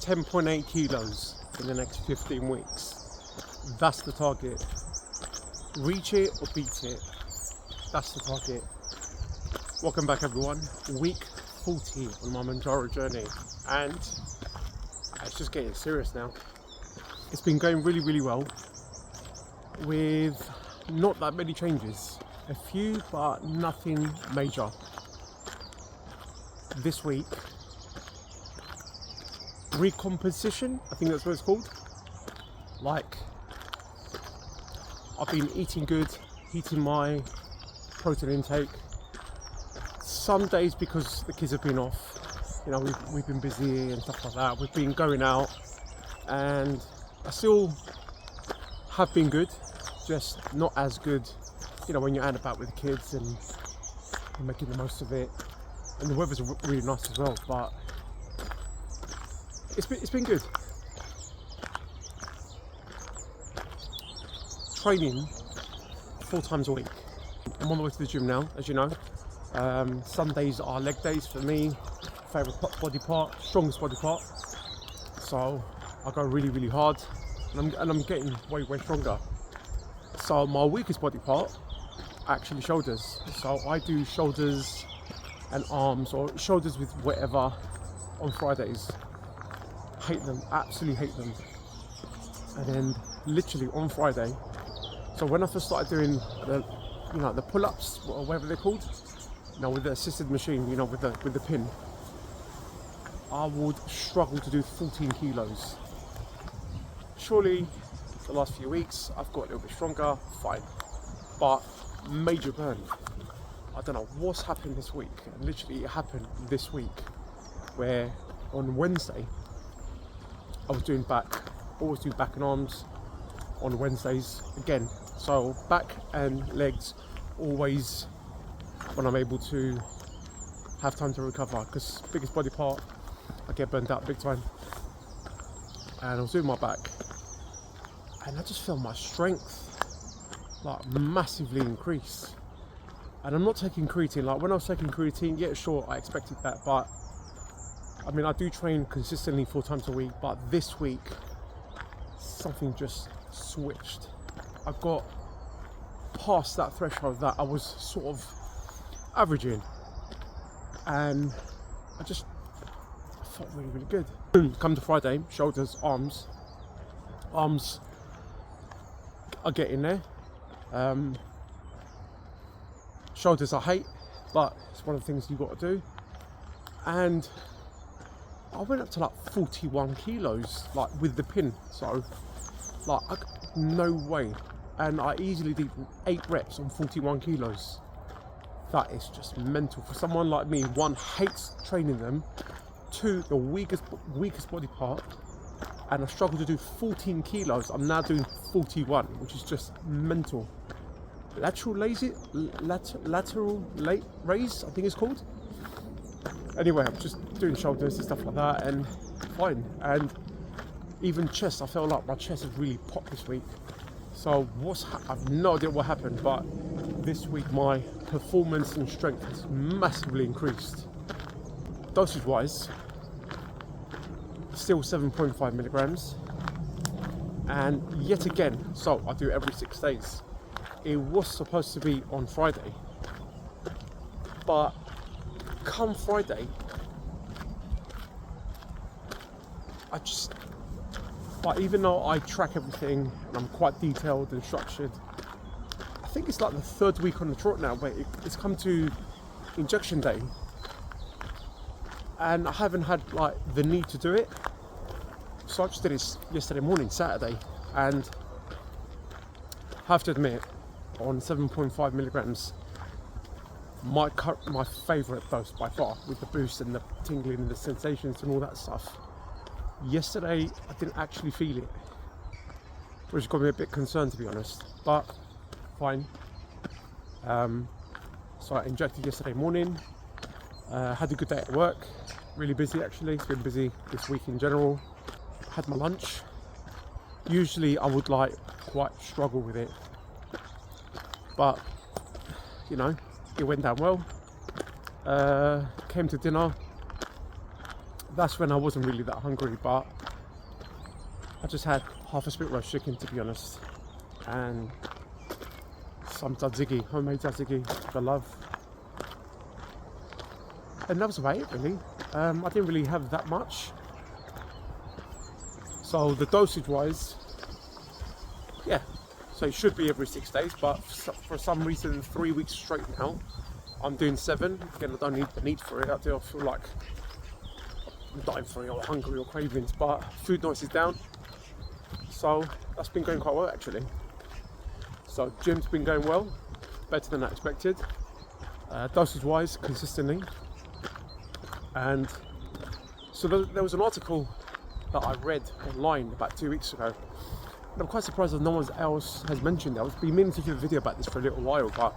10.8 kilos in the next 15 weeks. That's the target. Reach it or beat it. That's the target. Welcome back, everyone. Week 40 on my Mounjaro journey, and it's just getting serious now. It's been going really well with not that many changes. A few, but nothing major. This week, recomposition, I think that's what it's called. Like, I've been eating good, heating my protein intake. Some days, because the kids have been off, you know, we've been busy and stuff like that. We've been going out, and I still have been good, just not as good, you know, when you're out and about with the kids and you're making the most of it. And the weather's really nice as well, but it's been good. Training 4 times a week. I'm on the way to the gym now, as you know. Sundays are leg days for me. Favorite body part, strongest body part. So I go really hard, and I'm getting way stronger. So my weakest body part, actually shoulders. So I do shoulders and arms, or shoulders with whatever, on Fridays. Hate them, absolutely hate them. And then literally on Friday, so when I first started doing the pull-ups, or whatever they're called, you know, with the assisted machine, you know, with the pin, I would struggle to do 14 kilos. Surely the last few weeks I've got a little bit stronger, fine, but major burn. I don't know what's happened this week. And literally it happened this week, where on Wednesday I was doing always do back and arms on Wednesdays again. So back and legs always when I'm able to have time to recover, because biggest body part, I get burnt out big time. And I was doing my back, and I just felt my strength like massively increase. And I'm not taking creatine. Like when I was taking creatine, yeah, sure, I expected that, but I mean, I do train consistently 4 times a week, but this week something just switched. I got past that threshold that I was sort of averaging, and I felt really good. Come to Friday, shoulders, arms are getting there. Shoulders I hate, but it's one of the things you got to do. And I went up to like 41 kilos, like with the pin. So like, no way. And I easily did 8 reps on 41 kilos. That is just mental for someone like me. 1, hates training them. 2, the weakest body part, and I struggle to do 14 kilos. I'm now doing 41, which is just mental. Lateral raise, I think it's called. Anyway, I'm just doing shoulders and stuff like that, and fine. And even chest, I felt like my chest has really popped this week. So I have no idea what happened, but this week my performance and strength has massively increased. Dosage wise, still 7.5 milligrams. And yet again, so I do every 6 days. It was supposed to be on Friday, but come Friday, but even though I track everything and I'm quite detailed and structured, I think it's like the 3rd week on the trot now where it's come to injection day, and I haven't had like the need to do it. So I just did it yesterday morning, Saturday, and I have to admit, on 7.5 milligrams, my favourite dose by far, with the boost and the tingling and the sensations and all that stuff. Yesterday I didn't actually feel it, which got me a bit concerned, to be honest, but fine. So I injected yesterday morning, had a good day at work, really busy actually. It's been busy this week in general. Had my lunch. Usually I would like quite struggle with it, but you know, it went down well. Came to dinner, that's when I wasn't really that hungry, but I just had half a spit roast chicken, to be honest, and some tzatziki, homemade tzatziki, for love. And that was about it, really. I didn't really have that much. So the dosage wise, yeah, so it should be every 6 days, but for some reason 3 weeks straight now I'm doing 7. Again, I don't need the need for it. I do feel like I'm dying for it, or hungry, or cravings, but food noise is down, so that's been going quite well actually. So gym's been going well, better than I expected, dosage wise, consistently. And so there was an article that I read online about 2 weeks ago, and I'm quite surprised that no one else has mentioned it. I've been meaning to do a video about this for a little while, but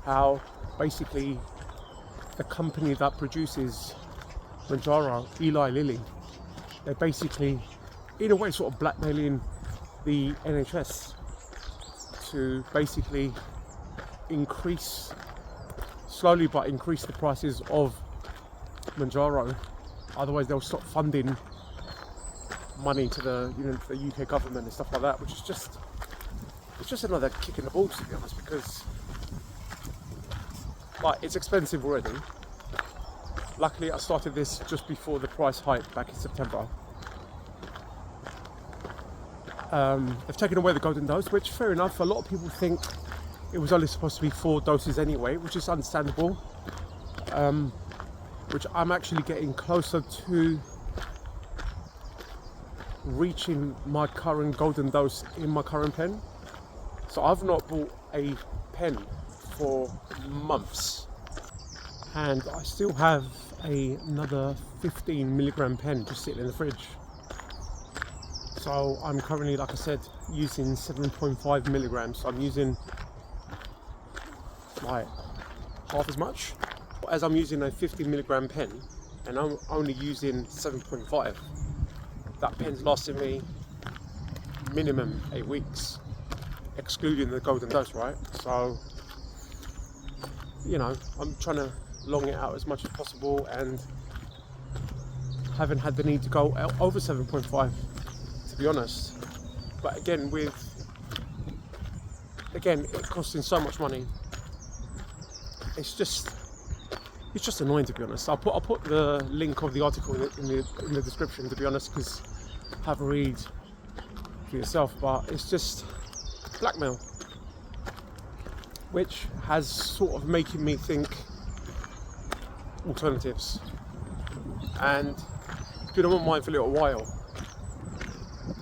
how basically the company that produces Mounjaro, Eli Lilly, they're basically in a way sort of blackmailing the NHS to basically slowly increase the prices of Mounjaro, otherwise they'll stop funding money to the the UK government and stuff like that, which is just another kick in the balls, to be honest, because like it's expensive already. Luckily I started this just before the price hike back in September. They've taken away the golden dose, which fair enough. A lot of people think it was only supposed to be 4 doses anyway, which is understandable. Which I'm actually getting closer to reaching my current golden dose in my current pen. So I've not bought a pen for months, and I still have another 15 milligram pen just sitting in the fridge. So I'm currently, like I said, using 7.5 milligrams. So I'm using like half as much as I'm using a 50 milligram pen, and I'm only using 7.5. That pen's lasting me minimum 8 weeks, excluding the golden dose, right? So, I'm trying to long it out as much as possible, and haven't had the need to go over 7.5, to be honest. But again, it costing so much money, it's just annoying, to be honest. I'll put the link of the article in the description, to be honest, because have a read for yourself. But it's just blackmail, which has sort of making me think alternatives, and it's been on my mind for a little while.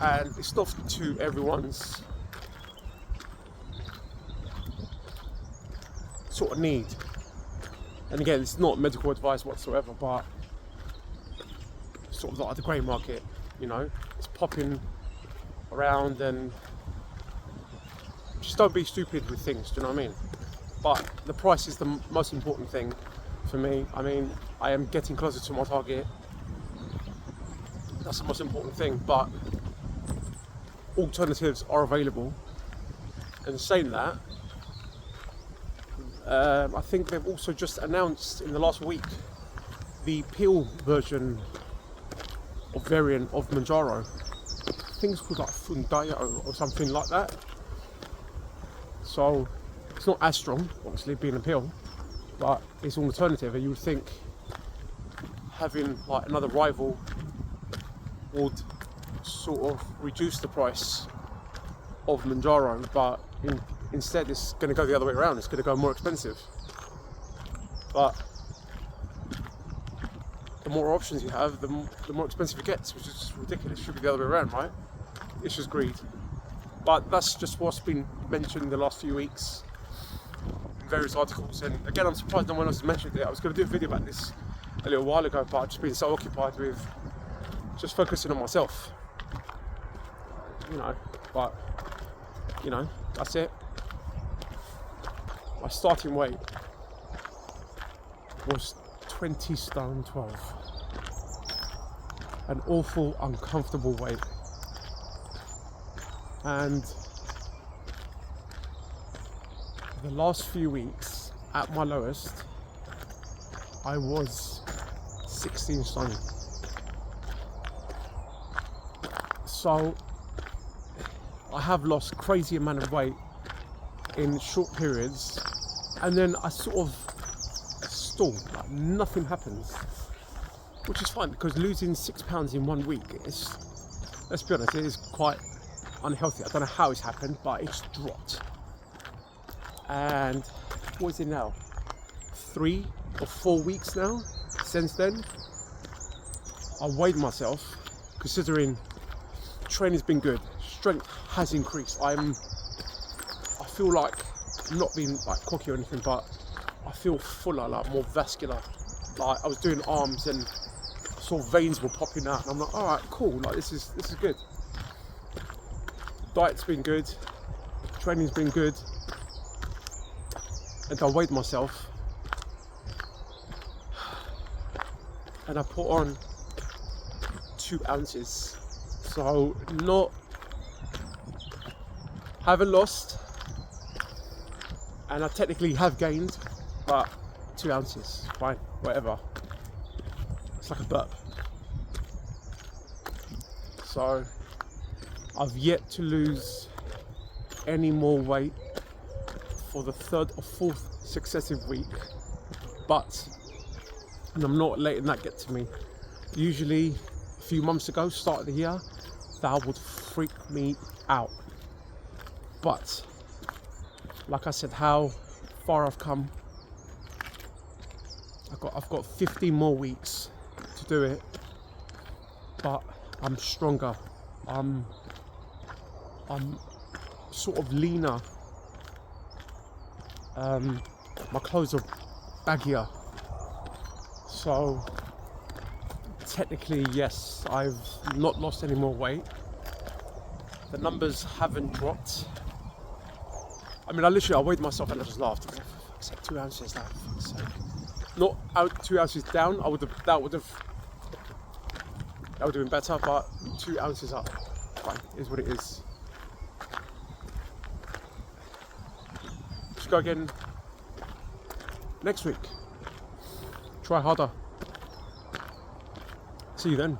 And it's not to everyone's sort of need. And again, it's not medical advice whatsoever, but sort of like the grey market, it's popping around, and just don't be stupid with things, do you know what I mean? But the price is the most important thing for me. I mean, I am getting closer to my target. That's the most important thing, but alternatives are available. And saying that, I think they've also just announced in the last week the pill version or variant of Mounjaro. I think it's called like Mounjaro or something like that. So it's not as strong, obviously, being a pill, but it's an alternative. And you would think having like another rival would sort of reduce the price of Mounjaro, but instead it's going to go the other way around. It's going to go more expensive. But the more options you have, the more expensive it gets, which is just ridiculous. It should be the other way around, right? It's just greed. But that's just what's been mentioned in the last few weeks in various articles. And again, I'm surprised no one else has mentioned it. I was going to do a video about this a little while ago, but I've just been so occupied with just focusing on myself, but that's it. My starting weight was 20 stone 12. An awful, uncomfortable weight. And the last few weeks, at my lowest, I was 16 stone. So I have lost crazy amount of weight in short periods, and then I sort of stall, like nothing happens, which is fine because losing 6 pounds in 1 week is, let's be honest, it is quite unhealthy. I don't know how it's happened, but it's dropped. And what is it now? 3 or 4 weeks now since then. I weighed myself, considering training's been good, strength has increased. I feel like, I'm not being like cocky or anything, but I feel fuller, like more vascular. Like I was doing arms and I saw veins were popping out, and I'm like, all right, cool. Like this is good. Diet's been good, training's been good, and I weighed myself, and I put on 2 ounces. So haven't lost, and I technically have gained, but 2 ounces, fine, whatever. It's like a burp. So I've yet to lose any more weight for the 3rd or 4th successive week, and I'm not letting that get to me. Usually a few months ago, start of the year, that would freak me out. But like I said, how far I've come. I've got 15 more weeks to do it, but I'm stronger. I'm sort of leaner. My clothes are baggier. So technically, yes, I've not lost any more weight. The numbers haven't dropped. I mean, I weighed myself and I just laughed. I said 2 ounces, like, for fuck's sake. Not out 2 ounces down. That would have been better, but 2 ounces up, fine, is what it is. Just go again next week. Try harder. See you then.